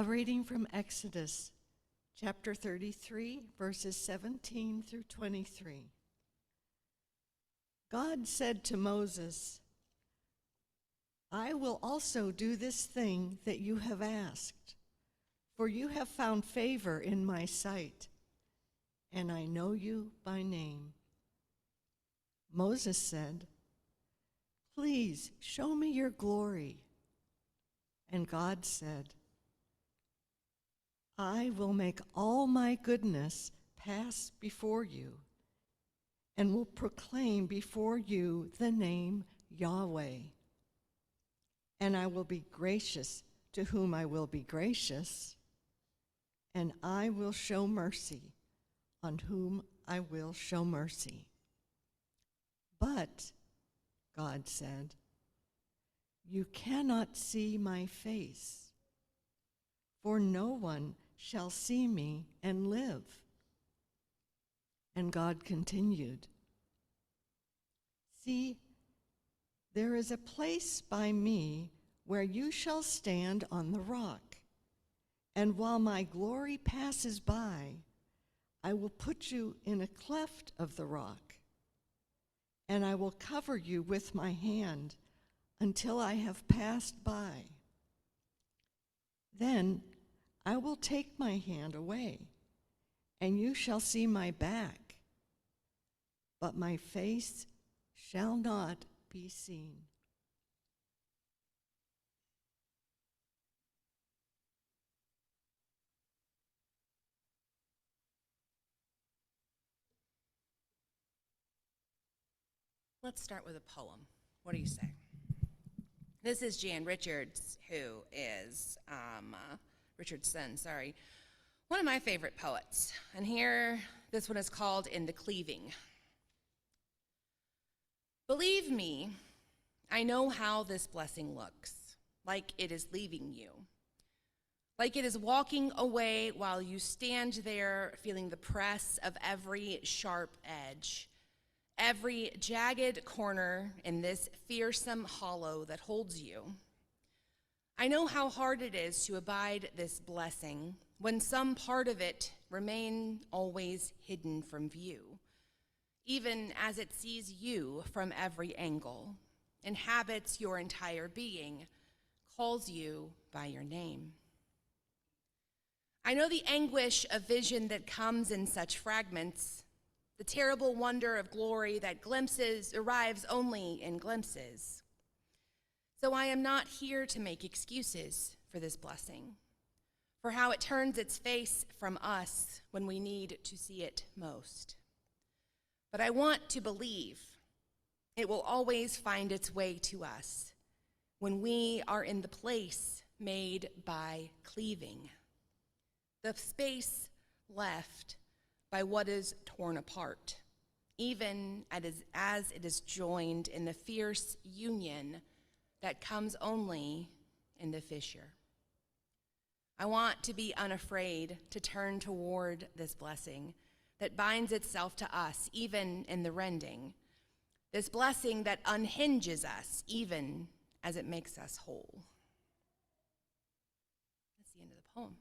A reading from Exodus, chapter 33, verses 17 through 23. God said to Moses, I will also do this thing that you have asked, for you have found favor in my sight, and I know you by name. Moses said, Please show me your glory. And God said, I will make all my goodness pass before you, and will proclaim before you the name Yahweh. And I will be gracious to whom I will be gracious, and I will show mercy on whom I will show mercy. But, God said, you cannot see my face, for no one shall see me and live. And God continued, See, there is a place by me where you shall stand on the rock, and while my glory passes by, I will put you in a cleft of the rock, and I will cover you with my hand until I have passed by. Then I will take my hand away, and you shall see my back, but my face shall not be seen. Let's start with a poem. What do you say? This is Jan Richards, who is Richardson, one of my favorite poets. And here, this one is called In the Cleaving. Believe me, I know how this blessing looks, like it is leaving you, like it is walking away while you stand there feeling the press of every sharp edge, every jagged corner in this fearsome hollow that holds you. I know how hard it is to abide this blessing when some part of it remain always hidden from view, even as it sees you from every angle, inhabits your entire being, calls you by your name. I know the anguish of vision that comes in such fragments, the terrible wonder of glory that arrives only in glimpses. So I am not here to make excuses for this blessing, for how it turns its face from us when we need to see it most. But I want to believe it will always find its way to us when we are in the place made by cleaving, the space left by what is torn apart, even as it is joined in the fierce union that comes only in the fissure. I want to be unafraid to turn toward this blessing that binds itself to us even in the rending, this blessing that unhinges us even as it makes us whole. That's the end of the poem.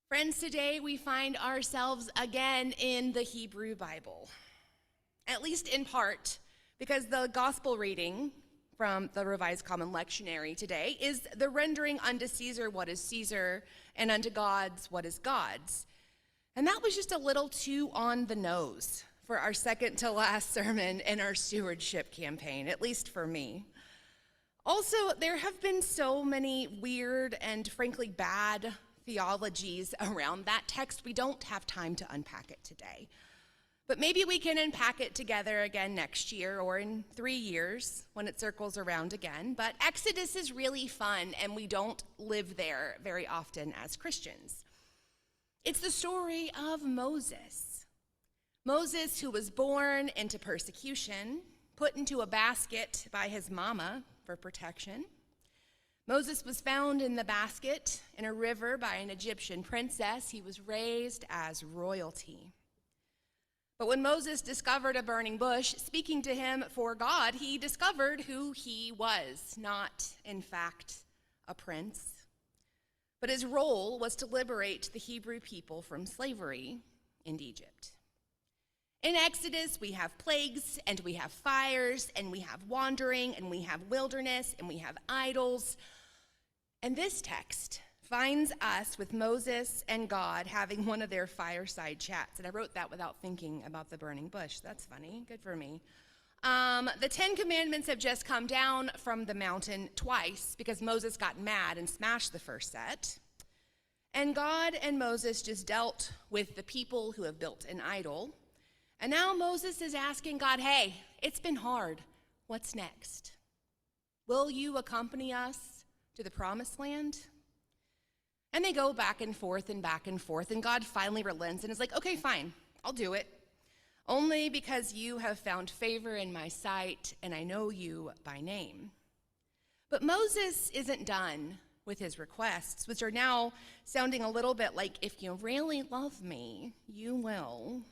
Friends, today we find ourselves again in the Hebrew Bible, at least in part, because the gospel reading from the Revised Common Lectionary today is the rendering unto Caesar what is Caesar, and unto God's what is God's. And that was just a little too on the nose for our second to last sermon in our stewardship campaign, at least for me. Also, there have been so many weird and frankly bad theologies around that text, we don't have time to unpack it today. But maybe we can unpack it together again next year or in 3 years when it circles around again. But Exodus is really fun, and we don't live there very often as Christians. It's the story of Moses. Moses, who was born into persecution, put into a basket by his mama for protection. Moses was found in the basket in a river by an Egyptian princess. He was raised as royalty. But when Moses discovered a burning bush speaking to him for God, he discovered who he was, not, in fact, a prince, but his role was to liberate the Hebrew people from slavery in Egypt. In Exodus, we have plagues, and we have fires, and we have wandering, and we have wilderness, and we have idols. And this text finds us with Moses and God having one of their fireside chats. And I wrote that without thinking about the burning bush. That's funny. Good for me. The 10 Commandments have just come down from the mountain twice because Moses got mad and smashed the first set. And God and Moses just dealt with the people who have built an idol. And now Moses is asking God, hey, it's been hard. What's next? Will you accompany us to the promised land? And they go back and forth, and God finally relents and is like, okay, fine, I'll do it. Only because you have found favor in my sight, and I know you by name. But Moses isn't done with his requests, which are now sounding a little bit like, if you really love me, you will.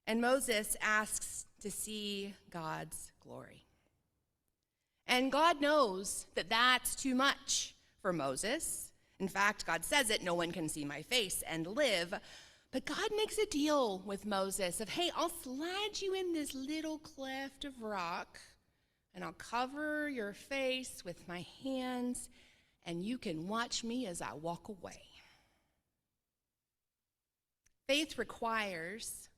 And Moses asks to see God's glory. And God knows that that's too much for Moses. In fact, God says it, no one can see my face and live. But God makes a deal with Moses of, hey, I'll slide you in this little cleft of rock, and I'll cover your face with my hands, and you can watch me as I walk away. Faith requires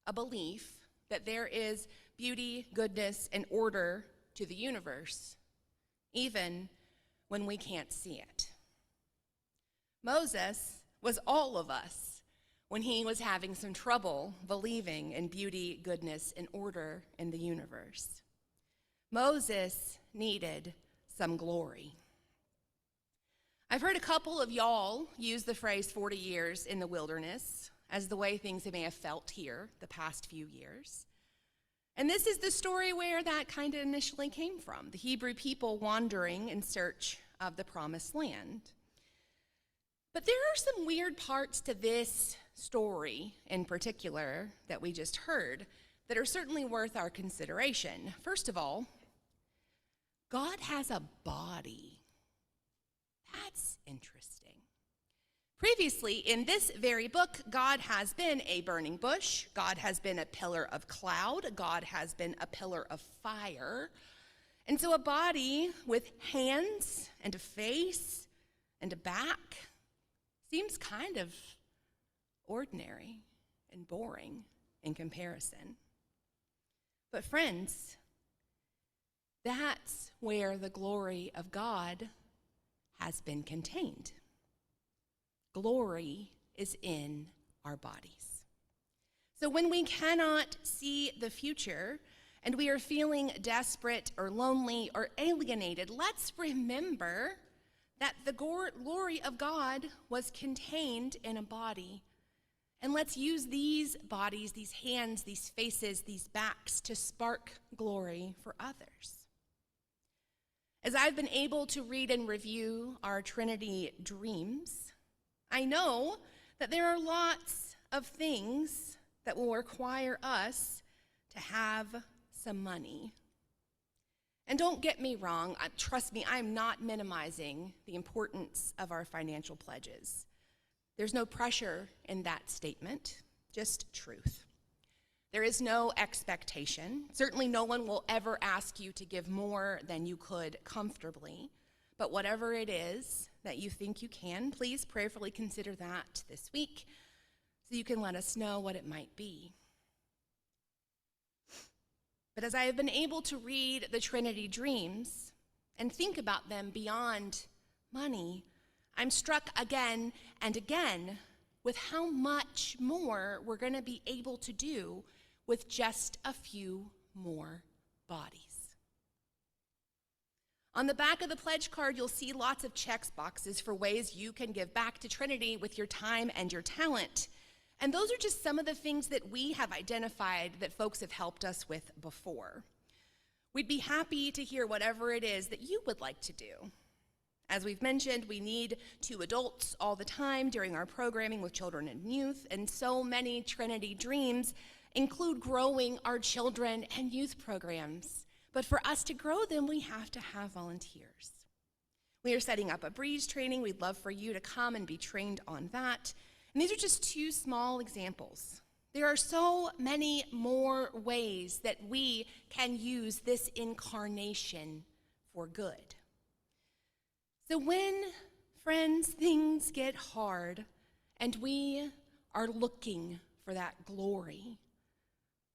a belief that there is beauty, goodness, and order to the universe, even when we can't see it. Moses was all of us when he was having some trouble believing in beauty, goodness, and order in the universe. Moses needed some glory. I've heard a couple of y'all use the phrase 40 years in the wilderness as the way things may have felt here the past few years. And this is the story where that kind of initially came from, the Hebrew people wandering in search of the promised land. But there are some weird parts to this story in particular that we just heard that are certainly worth our consideration. First of all, God has a body. That's interesting. Previously, in this very book, God has been a burning bush. God has been a pillar of cloud. God has been a pillar of fire. And so a body with hands and a face and a back seems kind of ordinary and boring in comparison. But friends, that's where the glory of God has been contained. Glory is in our bodies. So when we cannot see the future and we are feeling desperate or lonely or alienated, let's remember that the glory of God was contained in a body. And let's use these bodies, these hands, these faces, these backs to spark glory for others. As I've been able to read and review our Trinity dreams, I know that there are lots of things that will require us to have some money. And don't get me wrong, trust me, I'm not minimizing the importance of our financial pledges. There's no pressure in that statement, just truth. There is no expectation. Certainly no one will ever ask you to give more than you could comfortably. But whatever it is that you think you can, please prayerfully consider that this week so you can let us know what it might be. But as I have been able to read the Trinity dreams and think about them beyond money, I'm struck again and again with how much more we're going to be able to do with just a few more bodies. On the back of the pledge card, you'll see lots of check boxes for ways you can give back to Trinity with your time and your talent. And those are just some of the things that we have identified that folks have helped us with before. We'd be happy to hear whatever it is that you would like to do. As we've mentioned, we need 2 adults all the time during our programming with children and youth, and so many Trinity dreams include growing our children and youth programs. But for us to grow them, we have to have volunteers. We are setting up a breeze training. We'd love for you to come and be trained on that. And these are just two small examples. There are so many more ways that we can use this incarnation for good. So when, friends, things get hard and we are looking for that glory,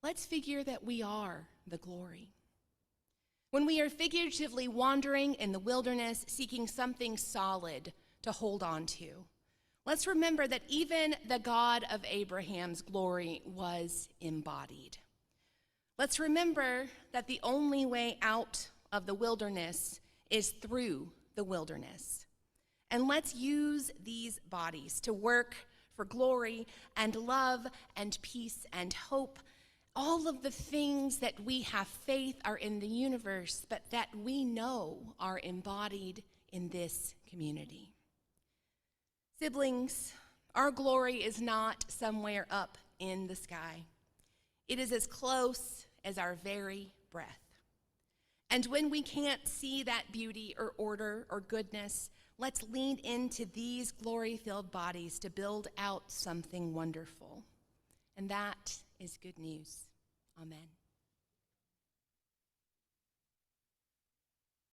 let's figure that we are the glory. When we are figuratively wandering in the wilderness, seeking something solid to hold on to, let's remember that even the God of Abraham's glory was embodied. Let's remember that the only way out of the wilderness is through the wilderness. And let's use these bodies to work for glory and love and peace and hope. All of the things that we have faith are in the universe, but that we know are embodied in this community. Siblings, our glory is not somewhere up in the sky. It is as close as our very breath. And when we can't see that beauty or order or goodness, let's lean into these glory-filled bodies to build out something wonderful. And that is good news. Amen.